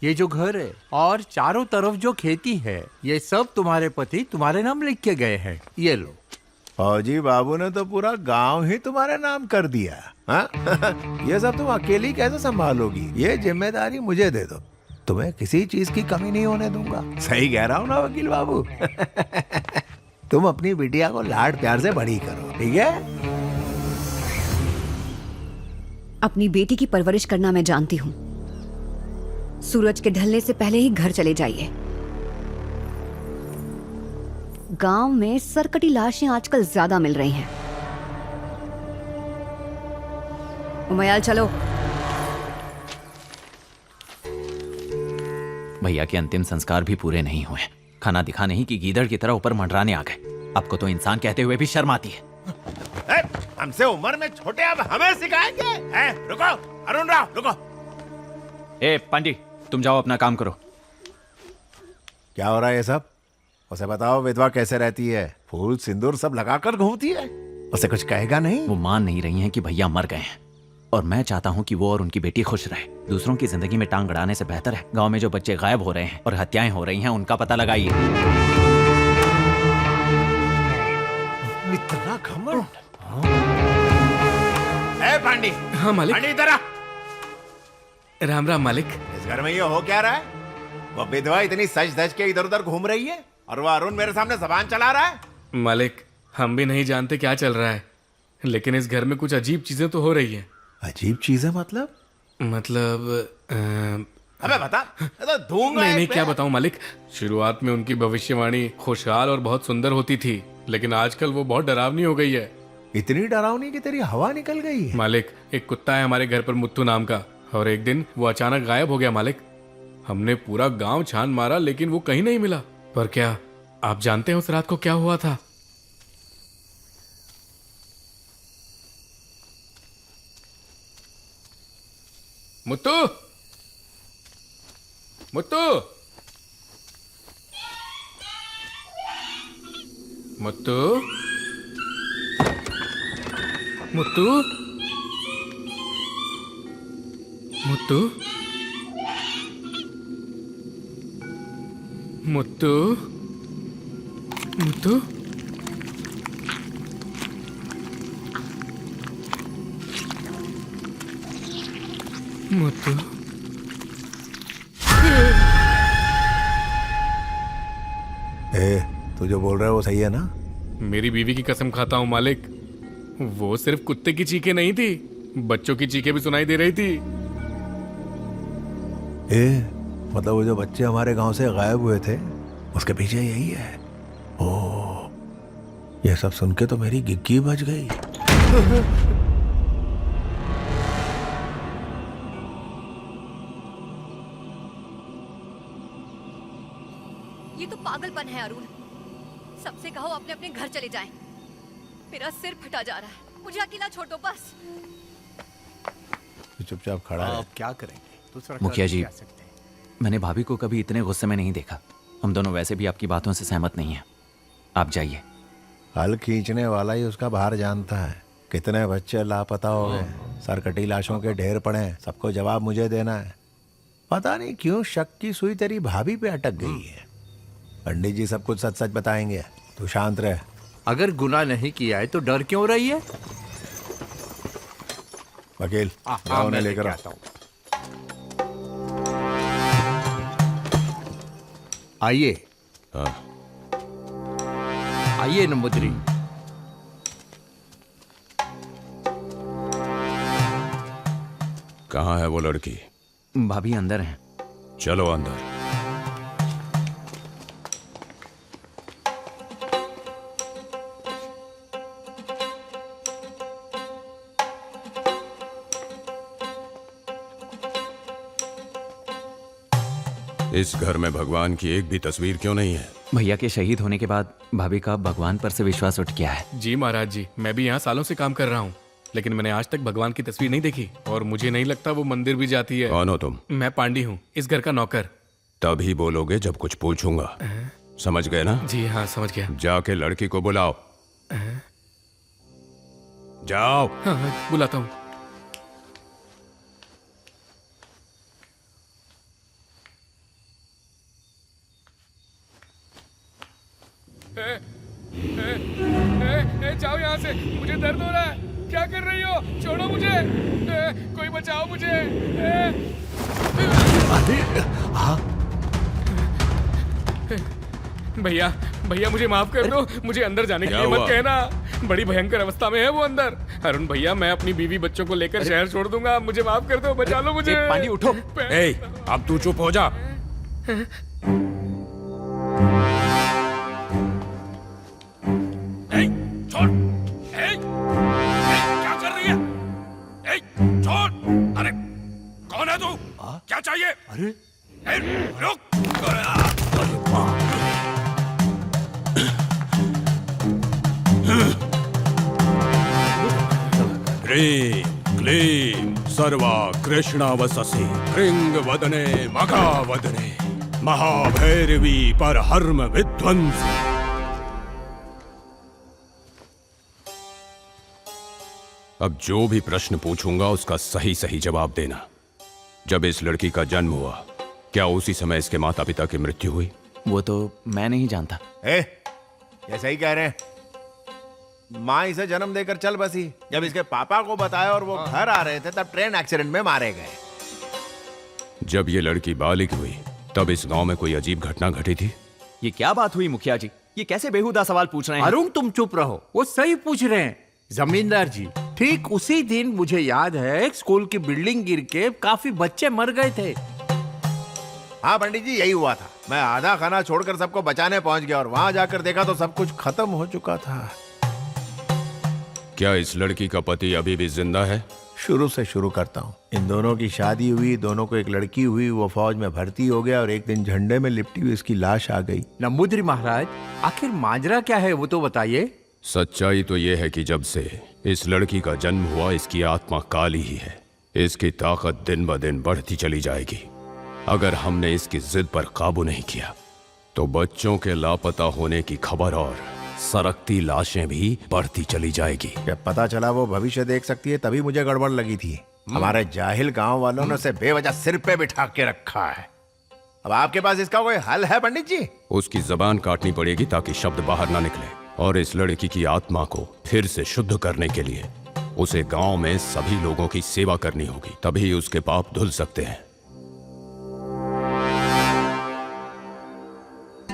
ये जो घर है और चारों तरफ जो खेती है, ये सब तुम्हारे पति तुम्हारे नाम लिख के गए हैं। ये लो। फौजी बाबू ने तो पूरा गांव ही तुम्हारे नाम कर दिया। हाँ? ये सब तुम अकेली कैसे संभालोगी? ये जिम्मेदारी मुझे दे दो, तुम्हें किसी चीज की कमी नहीं होने दूंगा। सही कह रहा हूँ ना वकील बाबू? तुम अपनी बिटिया को लाड प्यार से बड़ी करो, ठीक है? अपनी बेटी की परवरिश करना मैं जानती हूँ। सूरज के ढलने से पहले ही घर चले जाइए। गांव में सरकटी लाशें आजकल ज्यादा मिल रही हैं। उमयाल चलो। भैया के अंतिम संस्कार भी पूरे नहीं हुए। खाना दिखा नहीं कि गीदड़ की तरह ऊपर मंडराने आ गए। आपको तो इंसान कहते हुए भी शर्म आती है। हमसे उम्र में छोटे, अब हमें सिखाएंगे? रुको अरुण राव, रुको। ए पांडी, तुम जाओ अपना काम करो। क्या हो रहा है ये सब? उसे बताओ विधवा कैसे रहती है, फूल सिंदूर सब लगाकर घूमती है। उसे कुछ कहेगा नहीं? वो मान नहीं रही हैं कि भैया मर गए हैं, और मैं चाहता हूं कि वो और उनकी बेटी खुश रहे। दूसरों की जिंदगी में टांग अड़ाने से बेहतर है गांव में जो बच्चे गायब हो रहे हैं और हत्याएं हो रही हैं उनका पता लगाइए। इतना घमंड। पांडी। हाँ मालिक। पांडी इधर आ। राम राम मालिक। इस घर में ये हो क्या रहा है? वो विधवा इतनी सज धज के इधर उधर घूम रही है और वो अरुण मेरे सामने जबान चला रहा है। मालिक, हम भी नहीं जानते क्या चल रहा है, लेकिन इस घर में कुछ अजीब चीजें तो हो रही हैं। अजीब चीजें मतलब? अबे बता। तो दूंगा। नहीं क्या बताऊं मालिक। शुरुआत में उनकी भविष्यवाणी खुशहाल और बहुत सुंदर होती थी, लेकिन आजकल वो बहुत डरावनी हो गई है। इतनी डरावनी कि तेरी हवा निकल गई है। मालिक, एक कुत्ता है हमारे घर पर मुत्तू नाम का, और एक दिन वो अचानक गायब हो गया मालिक। हमने पूरा गांव छान मारा लेकिन वो कहीं नहीं मिला। पर क्या आप जानते हैं उस रात को क्या हुआ था? मुत्तू, मुत्तू, मुत्तू, मुत्तू, मुत्तू, मुत्तू, मुत्तू, मुत्तू। तू जो बोल रहा है वो सही है ना? मेरी बीवी की कसम खाता हूँ मालिक, वो सिर्फ कुत्ते की चीखें नहीं थी, बच्चों की चीखें भी सुनाई दे रही थी। मतलब वो जो बच्चे हमारे गांव से गायब हुए थे उसके पीछे यही है। ओह, ये सब सुन के तो मेरी गिग्गी बज गई। ये तो पागलपन है अरुण। सबसे कहो अपने अपने घर चले जाएं। मेरा सिर फटा जा रहा है, मुझे अकेला छोड़ो बस। चुपचाप खड़ा है। अब क्या करेंगे? दूसरा मुखिया कर जी, क्या सकते हैं? मैंने भाभी को कभी इतने गुस्से में नहीं देखा। हम दोनों वैसे भी आपकी बातों से सहमत नहीं हैं। आप जाइए। हल खींचने वाला ही उसका भार जानता है। कितने बच्चे लापता हो गए, सरकटी लाशों के ढेर पड़े हैं, सबको जवाब मुझे देना है। पता नहीं क्यों शक की सुई तेरी भाभी पे अटक गई है। पंडित जी सब कुछ सच सच बताएंगे, तू शांत रह। अगर गुनाह नहीं किया है तो डर क्यों रही है? वकील, हाँ, मैं लेकर आता हूँ। आइए। आइए नंबूदरी। कहाँ है वो लड़की? भाभी अंदर हैं। चलो अंदर। इस घर में भगवान की एक भी तस्वीर क्यों नहीं है? भैया के शहीद होने के बाद भाभी का भगवान पर से विश्वास उठ गया है। जी महाराज जी, मैं भी यहाँ सालों से काम कर रहा हूँ, लेकिन मैंने आज तक भगवान की तस्वीर नहीं देखी, और मुझे नहीं लगता वो मंदिर भी जाती है। कौन हो तुम? मैं पांडी हूँ, इस घर का नौकर। तभी बोलोगे जब कुछ पूछूंगा, समझ गए ना? जी हाँ, समझ गया। जाके लड़की को बुलाओ। जाओ। हाँ, बुलाता हूँ। जाओ यहाँ से, मुझे दर्द हो रहा है। क्या कर रही हो? छोड़ो मुझे। कोई बचाओ मुझे। भैया भैया मुझे माफ कर दो, मुझे अंदर जाने के क्या लिए मत हुआ? कहना। बड़ी भयंकर अवस्था में है वो अंदर। अरुण भैया, मैं अपनी बीवी बच्चों को लेकर शहर छोड़ दूंगा, मुझे माफ कर दो, बचा लो मुझे। पांडी उठो। ए, अब तू चुप हो जा। ए, छोड़। ए, क्या कर रही है? ए, छोड़। अरे कौन है तू? क्या चाहिए? अरे ए, रुक। अरे बाप रे। ह्रीं क्लीं सर्वा कृष्णावससि कृंग वदने मगा वदने महाभैरवी परहर्म विध्वंस। अब जो भी प्रश्न पूछूंगा उसका सही सही जवाब देना। जब इस लड़की का जन्म हुआ, क्या उसी समय इसके माता पिता की मृत्यु हुई? वो तो मैं नहीं जानता। ये सही कह रहे हैं। माँ इसे जन्म देकर चल बसी। जब इसके पापा को बताया और वो घर आ रहे थे तब ट्रेन एक्सीडेंट में मारे गए। जब ये लड़की बालिग हुई तब इस गांव में कोई अजीब घटना घटी थी? ये क्या बात हुई मुखिया जी? ये कैसे बेहुदा सवाल पूछ रहे हैं? अरुण तुम चुप रहो, वो सही पूछ रहे हैं। जमींदार जी, ठीक उसी दिन मुझे याद है एक स्कूल की बिल्डिंग गिर के काफी बच्चे मर गए थे। हाँ पंडित जी, यही हुआ था। मैं आधा खाना छोड़कर सबको बचाने पहुंच गया और वहां जाकर देखा तो सब कुछ खत्म हो चुका था। क्या इस लड़की का पति अभी भी जिंदा है? शुरू से शुरू करता हूँ। इन दोनों की शादी हुई, दोनों को एक लड़की हुई, वो फौज में भर्ती हो गया और एक दिन झंडे में लिपटी हुई इसकी लाश आ गई। नंबूद्री महाराज, आखिर माजरा क्या है वो तो बताइए। सच्चाई तो यह है कि जब से इस लड़की का जन्म हुआ इसकी आत्मा काली ही है। इसकी ताकत दिन ब दिन बढ़ती चली जाएगी। अगर हमने इसकी जिद पर काबू नहीं किया तो बच्चों के लापता होने की खबर और सरकती लाशें भी बढ़ती चली जाएगी। जब पता चला वो भविष्य देख सकती है तभी मुझे गड़बड़ लगी थी। हमारे जाहिल गांव वालों ने उसे बेवजह सिर पे बिठा के रखा है। अब आपके पास इसका कोई हल है पंडित जी? उसकी जबान काटनी पड़ेगी ताकि शब्द बाहर ना निकले, और इस लड़की की आत्मा को फिर से शुद्ध करने के लिए उसे गांव में सभी लोगों की सेवा करनी होगी, तभी उसके पाप धुल सकते हैं।